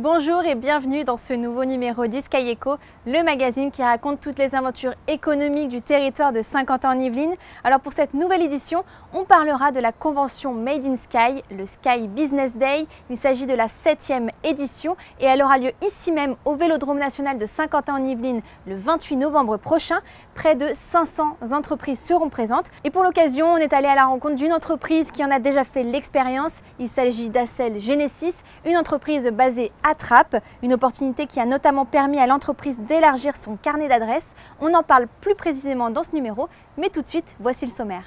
Bonjour et bienvenue dans ce nouveau numéro du Sky Echo, le magazine qui raconte toutes les aventures économiques du territoire de Saint-Quentin-en-Yvelines. Alors pour cette nouvelle édition, on parlera de la convention Made in Sky, le Sky Business Day. Il s'agit de la 7e édition et elle aura lieu ici même au Vélodrome national de Saint-Quentin-en-Yvelines le 28 novembre prochain. Près de 500 entreprises seront présentes et pour l'occasion, on est allé à la rencontre d'une entreprise qui en a déjà fait l'expérience. Il s'agit d'Accel Genesis, une entreprise basée à Trappes, une opportunité qui a notamment permis à l'entreprise d'élargir son carnet d'adresses. On en parle plus précisément dans ce numéro, mais tout de suite, voici le sommaire.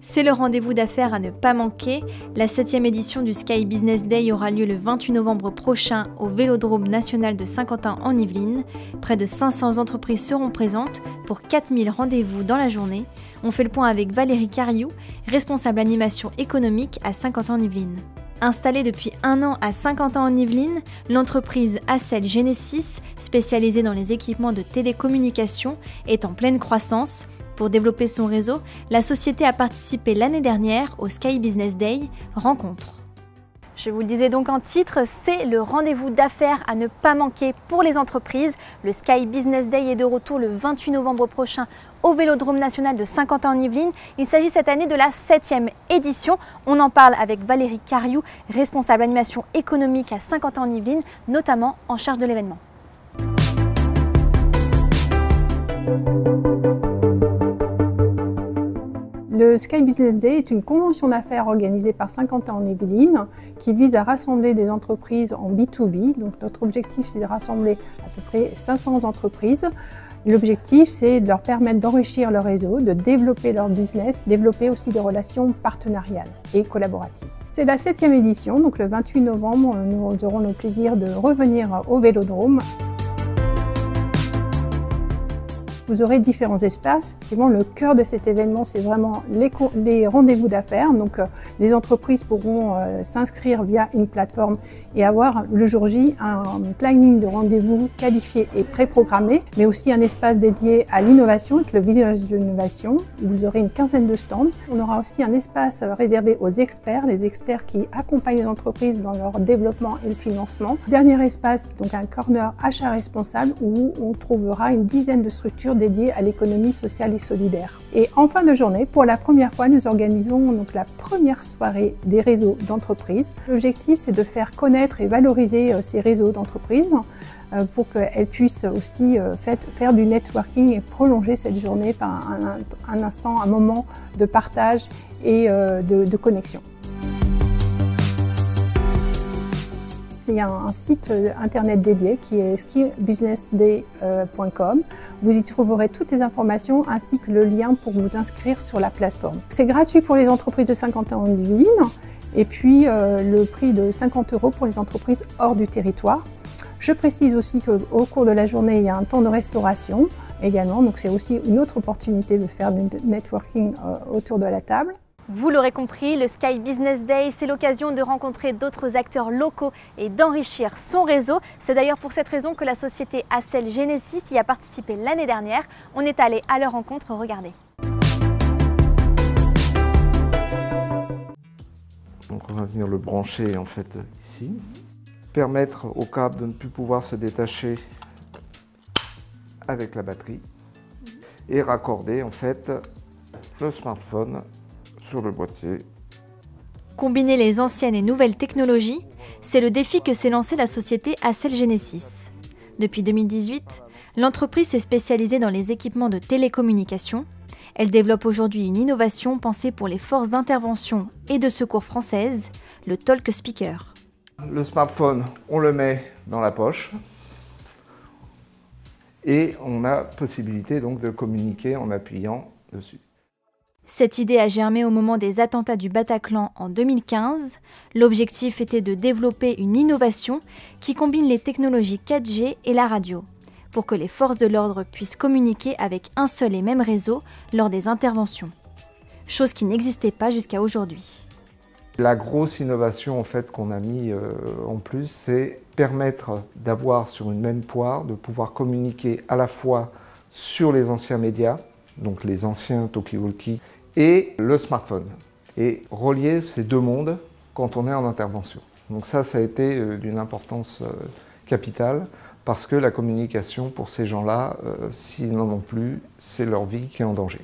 C'est le rendez-vous d'affaires à ne pas manquer. La 7e édition du Sky Business Day aura lieu le 28 novembre prochain au Vélodrome national de Saint-Quentin-en-Yvelines. Près de 500 entreprises seront présentes pour 4000 rendez-vous dans la journée. On fait le point avec Valérie Cariou, responsable animation économique à Saint-Quentin-en-Yvelines. Installée depuis 1 an à Saint-Quentin-en-Yvelines, l'entreprise Accel Genesis, spécialisée dans les équipements de télécommunication, est en pleine croissance. Pour développer son réseau, la société a participé l'année dernière au Sky Business Day rencontre. Je vous le disais donc en titre, c'est le rendez-vous d'affaires à ne pas manquer pour les entreprises. Le Sky Business Day est de retour le 28 novembre prochain au Vélodrome national de Saint-Quentin-en-Yvelines. Il s'agit cette année de la 7e édition. On en parle avec Valérie Cariou, responsable animation économique à Saint-Quentin-en-Yvelines, notamment en charge de l'événement. Le Sky Business Day est une convention d'affaires organisée par Saint-Quentin-en-Yvelines qui vise à rassembler des entreprises en B2B. Donc notre objectif, c'est de rassembler à peu près 500 entreprises. L'objectif, c'est de leur permettre d'enrichir leur réseau, de développer leur business, développer aussi des relations partenariales et collaboratives. C'est la 7e édition, donc le 28 novembre, nous aurons le plaisir de revenir au Vélodrome. Vous aurez différents espaces. Le cœur de cet événement, c'est vraiment les rendez-vous d'affaires. Donc, les entreprises pourront s'inscrire via une plateforme et avoir le jour J un planning de rendez-vous qualifié et préprogrammé, mais aussi un espace dédié à l'innovation avec le village de l'innovation. Vous aurez une quinzaine de stands. On aura aussi un espace réservé aux experts, les experts qui accompagnent les entreprises dans leur développement et le financement. Dernier espace, donc un corner achat responsable où on trouvera une dizaine de structures dédiées à l'économie sociale et solidaire. Et en fin de journée, pour la première fois, nous organisons donc la première soirée des réseaux d'entreprises. L'objectif, c'est de faire connaître et valoriser ces réseaux d'entreprises pour qu'elles puissent aussi faire du networking et prolonger cette journée par un instant, un moment de partage et de connexion. Il y a un site internet dédié qui est skybusinessday.com. Vous y trouverez toutes les informations ainsi que le lien pour vous inscrire sur la plateforme. C'est gratuit pour les entreprises de Saint-Quentin-en-Yvelines et puis le prix de 50 € pour les entreprises hors du territoire. Je précise aussi qu'au cours de la journée, il y a un temps de restauration également, donc c'est aussi une autre opportunité de faire du networking autour de la table. Vous l'aurez compris, le Sky Business Day, c'est l'occasion de rencontrer d'autres acteurs locaux et d'enrichir son réseau. C'est d'ailleurs pour cette raison que la société Accel Genesis y a participé l'année dernière. On est allé à leur rencontre, regardez. Donc on va venir le brancher en fait ici. Permettre au câble de ne plus pouvoir se détacher avec la batterie et raccorder en fait le smartphone sur le boîtier. Combiner les anciennes et nouvelles technologies, c'est le défi que s'est lancé la société Accel Genesis. Depuis 2018, l'entreprise s'est spécialisée dans les équipements de télécommunication. Elle développe aujourd'hui une innovation pensée pour les forces d'intervention et de secours françaises, le Talk Speaker. Le smartphone, on le met dans la poche et on a possibilité donc de communiquer en appuyant dessus. Cette idée a germé au moment des attentats du Bataclan en 2015. L'objectif était de développer une innovation qui combine les technologies 4G et la radio, pour que les forces de l'ordre puissent communiquer avec un seul et même réseau lors des interventions. Chose qui n'existait pas jusqu'à aujourd'hui. La grosse innovation en fait qu'on a mis en plus, c'est permettre d'avoir sur une même poire, de pouvoir communiquer à la fois sur les anciens médias, donc les anciens talkie-walkie, et le smartphone. Et relier ces deux mondes quand on est en intervention. Donc ça a été d'une importance capitale, parce que la communication pour ces gens-là, s'ils n'en ont plus, c'est leur vie qui est en danger.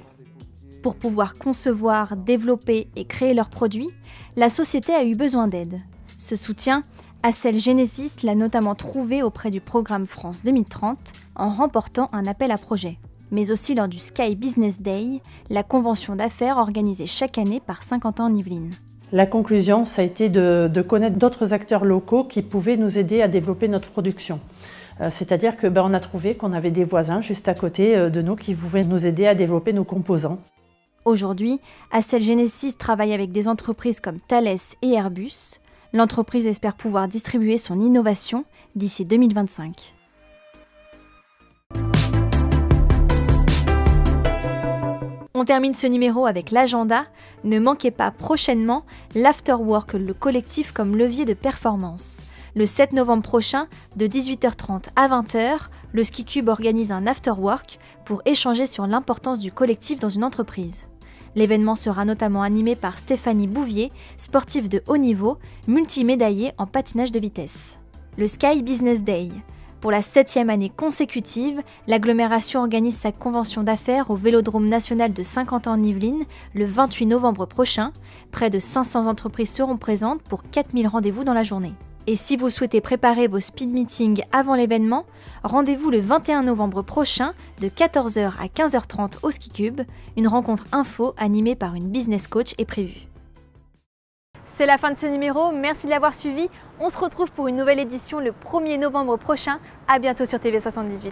Pour pouvoir concevoir, développer et créer leurs produits, la société a eu besoin d'aide. Ce soutien, Accel Genesis l'a notamment trouvé auprès du programme France 2030 en remportant un appel à projet, mais aussi lors du Sky Business Day, la convention d'affaires organisée chaque année par Saint-Quentin-en-Yvelines. La conclusion, ça a été de connaître d'autres acteurs locaux qui pouvaient nous aider à développer notre production. C'est-à-dire qu'on a trouvé qu'on avait des voisins juste à côté de nous qui pouvaient nous aider à développer nos composants. Aujourd'hui, Accel Genesis travaille avec des entreprises comme Thales et Airbus. L'entreprise espère pouvoir distribuer son innovation d'ici 2025. On termine ce numéro avec l'agenda. Ne manquez pas prochainement l'Afterwork, le collectif comme levier de performance. Le 7 novembre prochain, de 18h30 à 20h, le Ski Cube organise un Afterwork pour échanger sur l'importance du collectif dans une entreprise. L'événement sera notamment animé par Stéphanie Bouvier, sportive de haut niveau, multimédaillée en patinage de vitesse. Le Sky Business Day. Pour la 7e année consécutive, l'agglomération organise sa convention d'affaires au Vélodrome national de Saint-Quentin-en-Yvelines le 28 novembre prochain. Près de 500 entreprises seront présentes pour 4000 rendez-vous dans la journée. Et si vous souhaitez préparer vos speed meetings avant l'événement, rendez-vous le 21 novembre prochain de 14h à 15h30 au Ski Cube. Une rencontre info animée par une business coach est prévue. C'est la fin de ce numéro, merci de l'avoir suivi. On se retrouve pour une nouvelle édition le 1er novembre prochain. À bientôt sur TV78.